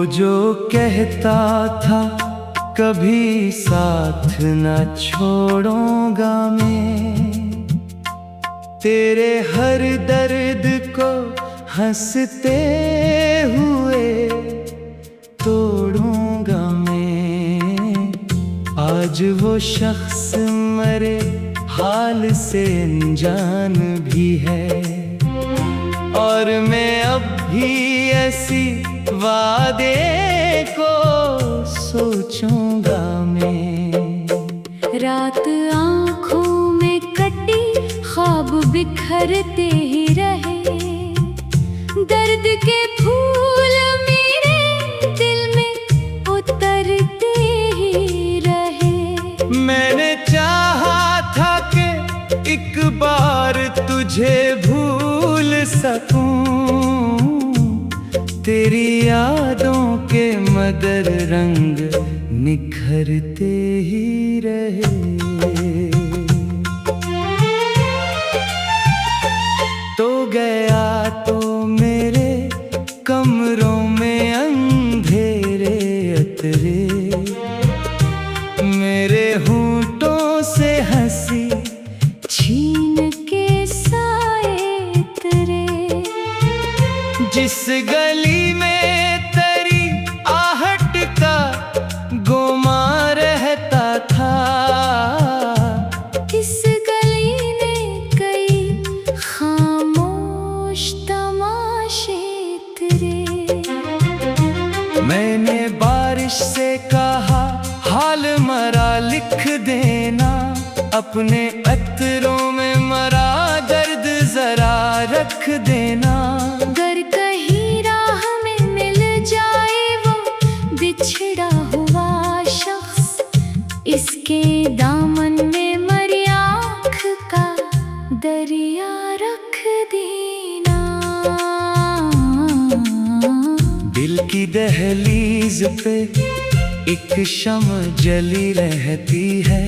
जो कहता था कभी साथ न छोड़ूंगा मैं, तेरे हर दर्द को हंसते हुए तोड़ूंगा मैं। आज वो शख्स मरे हाल से अनजान भी है, और मैं अब भी ऐसी वादे को सोचूंगा मैं। रात आँखों में कटी ख्वाब बिखरते ही रहे, दर्द के फूल मेरे दिल में उतरते ही रहे। मैंने चाहा था कि एक बार तुझे भूल सकूं, तेरी यादों के मदर रंग निखरते ही रहे। तो गया तो मेरे कमरों में अंधेरे अतरे, मेरे होंठों से हंसी छीन के साए तेरे। जिस गली में तेरी आहट का गोमा रहता था, इस गली ने कई खामोश तमाशे तेरे। मैंने बारिश से कहा हाल मरा लिख देना, अपने अत्तरों में मरा दर्द जरा रख देना। अगर कहीं राह में मिल जाए वो बिछड़ा हुआ शख्स, इसके दामन में मरी आँख का दरिया रख देना। दिल की दहलीज पे एक शम्म जली रहती है,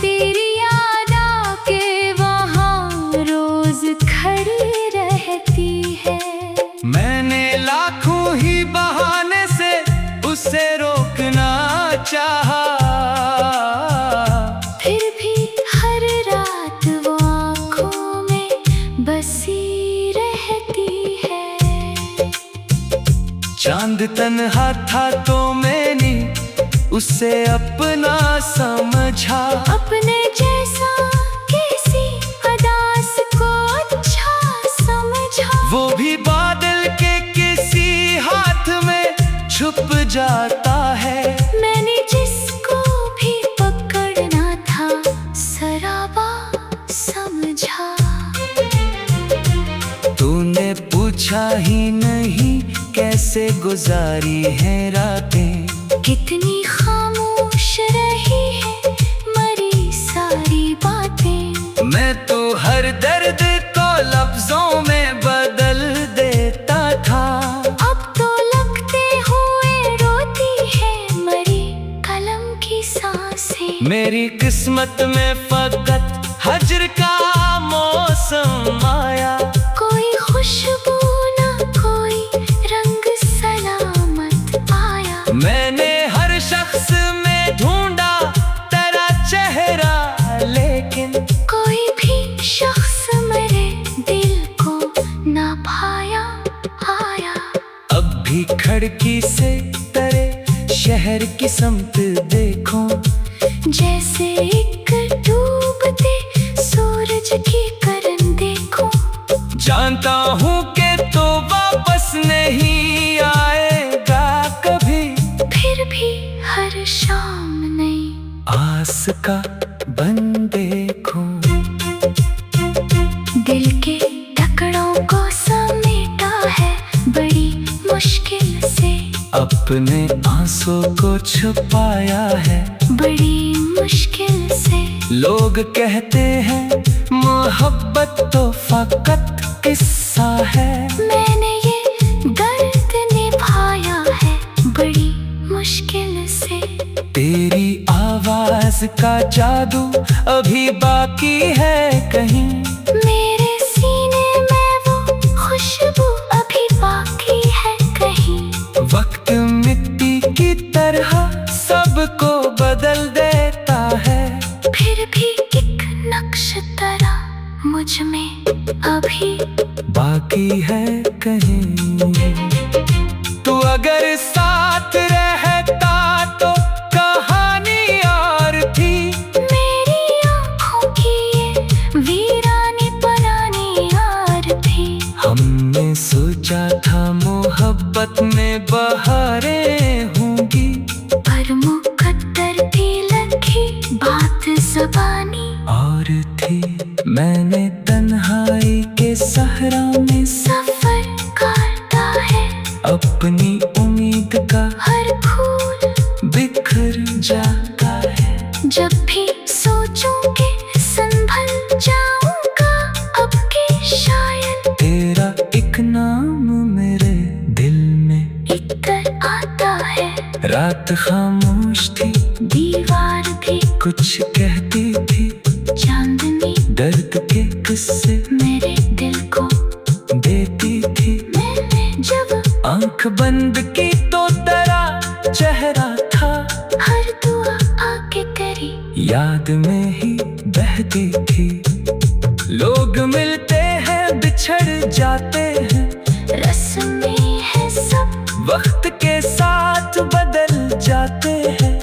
तेरी याद आके वहाँ रोज खड़ी रहती है। मैंने लाखों ही बहाने से उसे रोकना चाहा, फिर भी हर रात वो आँखों में बसी रहती है। चांद तन्हा था तो मैंने उसे अपना समझा, अपने जैसा किसी अदास को अच्छा समझा। वो भी बादल के किसी हाथ में छुप जाता है। मैंने जिसको भी पकड़ना था सराबा समझा। तूने पूछा ही नहीं कैसे गुजारी है रातें, कितनी खामोश रही है मरी सारी बातें। मैं तो हर दर्द को लफ्जों में बदल देता था, अब तो लगते हुए रोती है मरी कलम की सांसें। मेरी किस्मत में फकत हज्र का मौसम आया, कोई खुशबू ना कोई रंग सलामत आया। मैंने हर शख्स में ढूंढा तेरा चेहरा, लेकिन कोई भी शख्स मेरे दिल को ना भाया आया। अब भी खिड़की से तेरे शहर की समत देखूं, जैसे एक डूबते सूरज की करन देखूं। जानता हूँ कि तो वापस नहीं आएगा कभी, फिर भी हर शाम नई आस का बन देखूं। दिल के टुकड़ों को समेटा है बड़ी मुश्किल से, अपने आंसू को छुपाया है बड़ी मुश्किल से। लोग कहते हैं मोहब्बत तो फकत किस्सा है, मैंने ये दर्द निभाया है बड़ी मुश्किल से। तेरी आवाज का जादू अभी बाकी है कहीं, मेरे सीने में वो खुशबू अभी बाकी है कहीं। अभी बाकी है कहीं। तू अगर साथ रहता तो कहानी और थी। मेरी आँखों की ये वीरानी पुरानी यार थी। हमने सोचा था मोहब्बत में बहारें होंगी, पर मुकद्दर की लखी बात ज़बानी और थी। मैंने तन्हाई के सहरा में सफर काटा है। अपनी उम्मीद का हर फूल बिखर जाता है। जब भी सोचूं कि संभल जाऊंगा अब के शायद तेरा एक नाम मेरे दिल में इतर आता है। रात खामोश थी, दीवार भी कुछ कहती थी। चांदनी दर्द के किस्से मेरे दिल को देती थी। मैंने जब आंख बंद की तो तेरा चेहरा था। हर दुआ आके तेरी याद में ही बहती थी। लोग मिलते हैं बिछड़ जाते हैं, रस्में है सब वक्त के साथ बदल जाते हैं।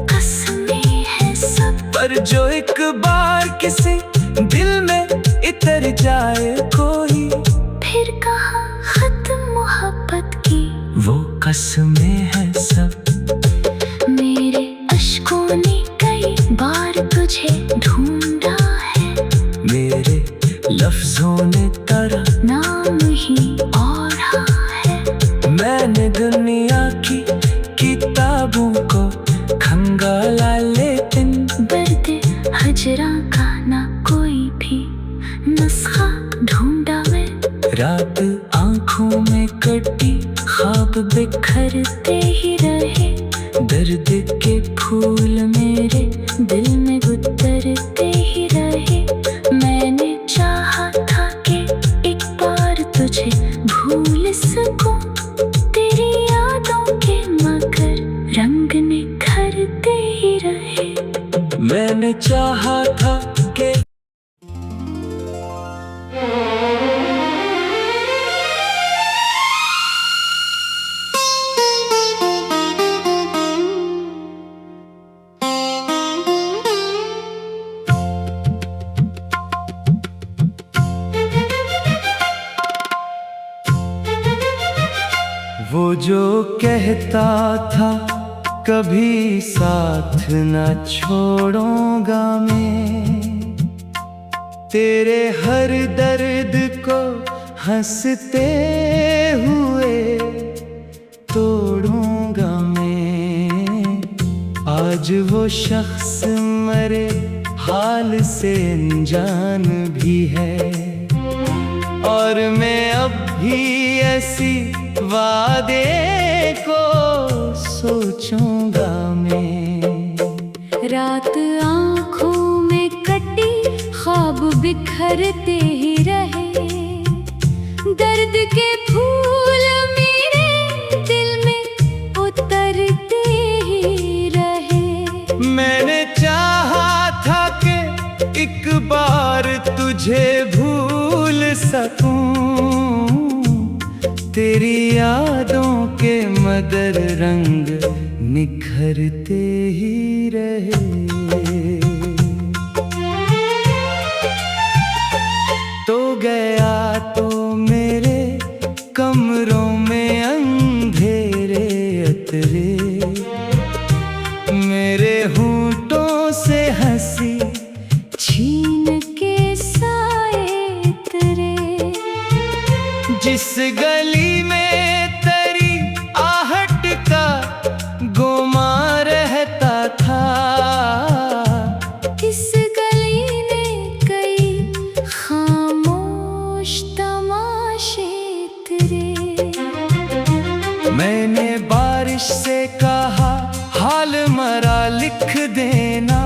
कसमें है सब पर जो एक बार किसी दिल में इतर जाए कोई, फिर कहाँ खत्म मोहब्बत की वो कसमें है सब। मेरे अश्कों ने कई बार तुझे ढूंढा है। मेरे लफ्जों ने तेरा नाम ही और हाँ है। मैंने दुनिया की किताबों को खंगाला, लेकिन दर्द हजरा का ना कोई भी नुस्खा ढूंढा मैं। रात आंखों में कटी, ख्वाब बिखरते ही रहे। दर्द के फूल मेरे दिल में उतरते ही रहे। मैंने चाहा था कि एक बार तुझे भूल सकूं, तेरी यादों के मगर रंग निखरते ही रहे। मैंने चाहा था कि वो जो कहता था कभी साथ न छोड़ूंगा मैं, तेरे हर दर्द को हंसते हुए तोड़ूंगा मैं। आज वो शख्स मरे हाल से अनजान भी है, और मैं अब भी ऐसी वादे को सोचूंगा मैं। रात आँखों में कटी, ख्वाब बिखरते ही रहे। दर्द के फूल मेरे दिल में उतरते ही रहे। मैंने चाहा था कि एक बार तुझे भूल सकूं, तेरी यादों के मगर रंग निखरते ही रहे। तो गया तो मेरे कमरों में अंधेरे अतरे, मेरे होंठों से हंसी छीन के साए तेरे। जिस गली में तेरी आहट का गोमा रहता था, इस गली ने कई खामोश तमाशे तेरे। मैंने बारिश से कहा हाल मरा लिख देना,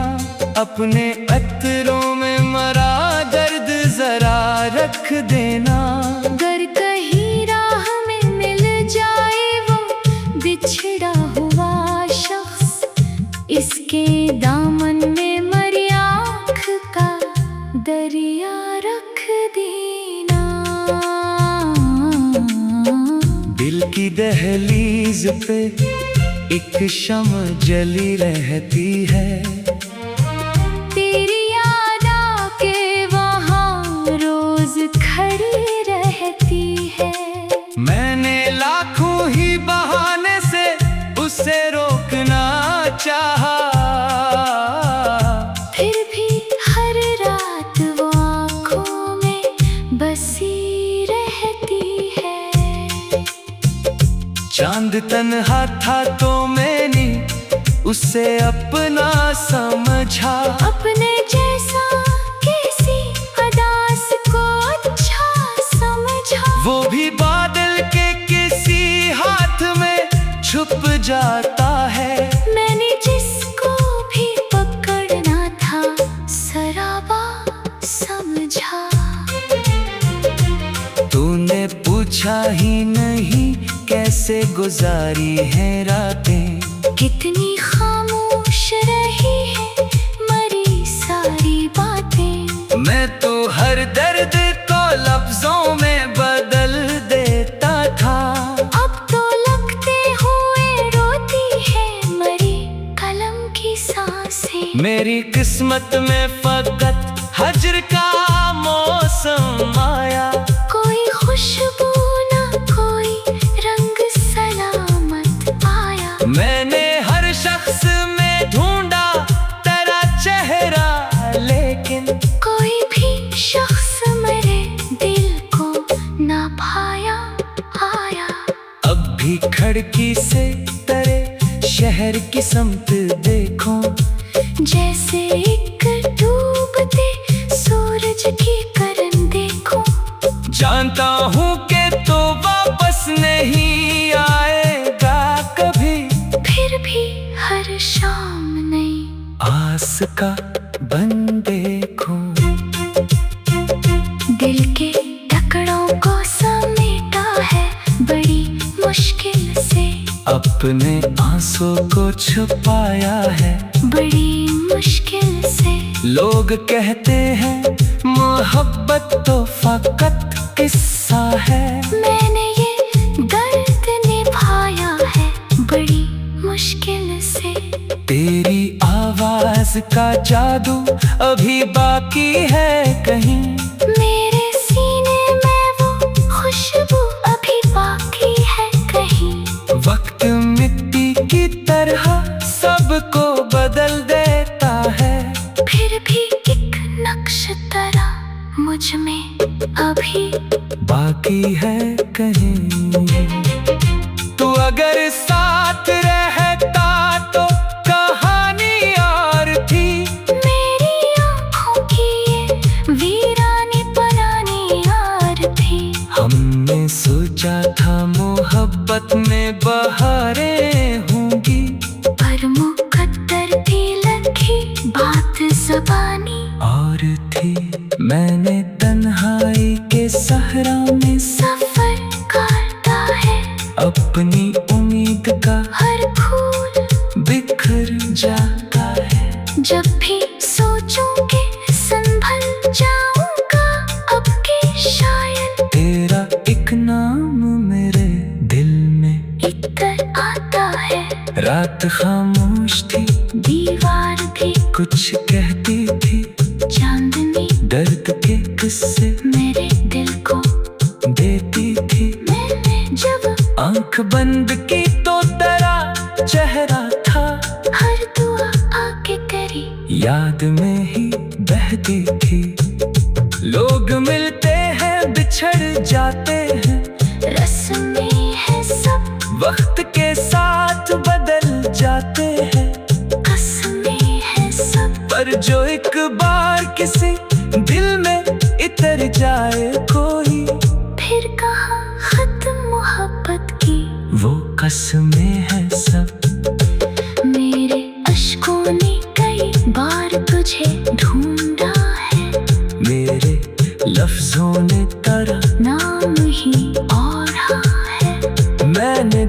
अपने अत्रों में मरा दर्द जरा रख देना। अगर कहीं राह में मिल जाए वो बिछड़ा हुआ शख्स, इसके दामन में मरी आँख का दरिया रख दे। दिल की दहलीज पे एक शम्म जली रहती है। तेरी याद आके वहाँ रोज खड़ी रहती है। मैंने लाखों ही बहाने से उसे रोकना चाहा, फिर भी हर रात वो आँखों में बसी रहती है। चांद तन्हा था तो मैंने उसे अपना समझा, अपने जैसा किसी अदास को अच्छा समझा। वो भी बादल के किसी हाथ में छुप जाता है। मैंने जिसको भी पकड़ना था सराबा समझा। तूने पूछा ही नहीं कैसे गुजारी है रातें, कितनी खामोश रही है मरी सारी बातें। मैं तो हर दर्द को लफ्जों में बदल देता था। अब तो लगते हुए रोती है मरी कलम की सांसें। मेरी किस्मत में फकत हज्र का मौसम आया, कोई खुशबू ना कोई रंग सलामत आया। मैंने हर शख्स में ढूंढा तेरा चेहरा, लेकिन कोई भी शख्स मेरे दिल को ना भाया आया। अब भी खिड़की से तेरे शहर की समत देखो, जैसे एक डूबते सूरज की करन देखो। जानता हूँ कि तो वापस नहीं आएगा कभी, फिर भी हर शाम नई आस का बन देखूं। दिल के टकरों को समेटा है बड़ी मुश्किल से। अपने आंसू को छुपाया है बड़ी मुश्किल से। लोग कहते हैं मोहब्बत तो फकत किस्सा है। मैंने ये दर्द निभाया है बड़ी मुश्किल से। तेरी आवाज का जादू अभी बाकी है कहीं, मेरे सीने में वो खुशबू अभी बाकी है कहीं। वक्त मिट्टी की तरह सबको बदल देता है, फिर भी एक नक्श तरह मुझ में अभी बाकी है कहीं। तू अगर साथ रहता तो कहानी और थी। मेरी आँखों की ये वीरानी पुरानी यार थी। हमने सोचा था मोहब्बत में बहारें होंगी, पर मुकद्दर की लखी बात ज़बानी और थी। मैंने तन्हाई के सहरा में सफर काटा है। अपनी उम्मीद का हर फूल बिखर जाता है। जब भी सोचूं कि संभल जाऊंगा अब के शायद तेरा एक नाम मेरे दिल में इतर आता है। रात खामोश थी, दीवार भी कुछ कहती थी, चांदनी दर्द के किस्से मेरे दिल को देती थी। मैंने जब आंख बंद की तो तेरा चेहरा था, हर दुआ आके तेरी याद में ही बहती थी। लोग मिलते हैं बिछड़ जाते हैं, रस्में है सब वक्त के साथ बदल जाते हैं। कसमें है सब पर जो एक बार किसी दिल में इतर जाए कोई, फिर कहाँ खत्म मोहब्बत की वो कसमें है सब। मेरे अश्कों ने कई बार तुझे ढूंढा है। मेरे लफ्जों ने तेरा नाम ही और हाँ है। मैंने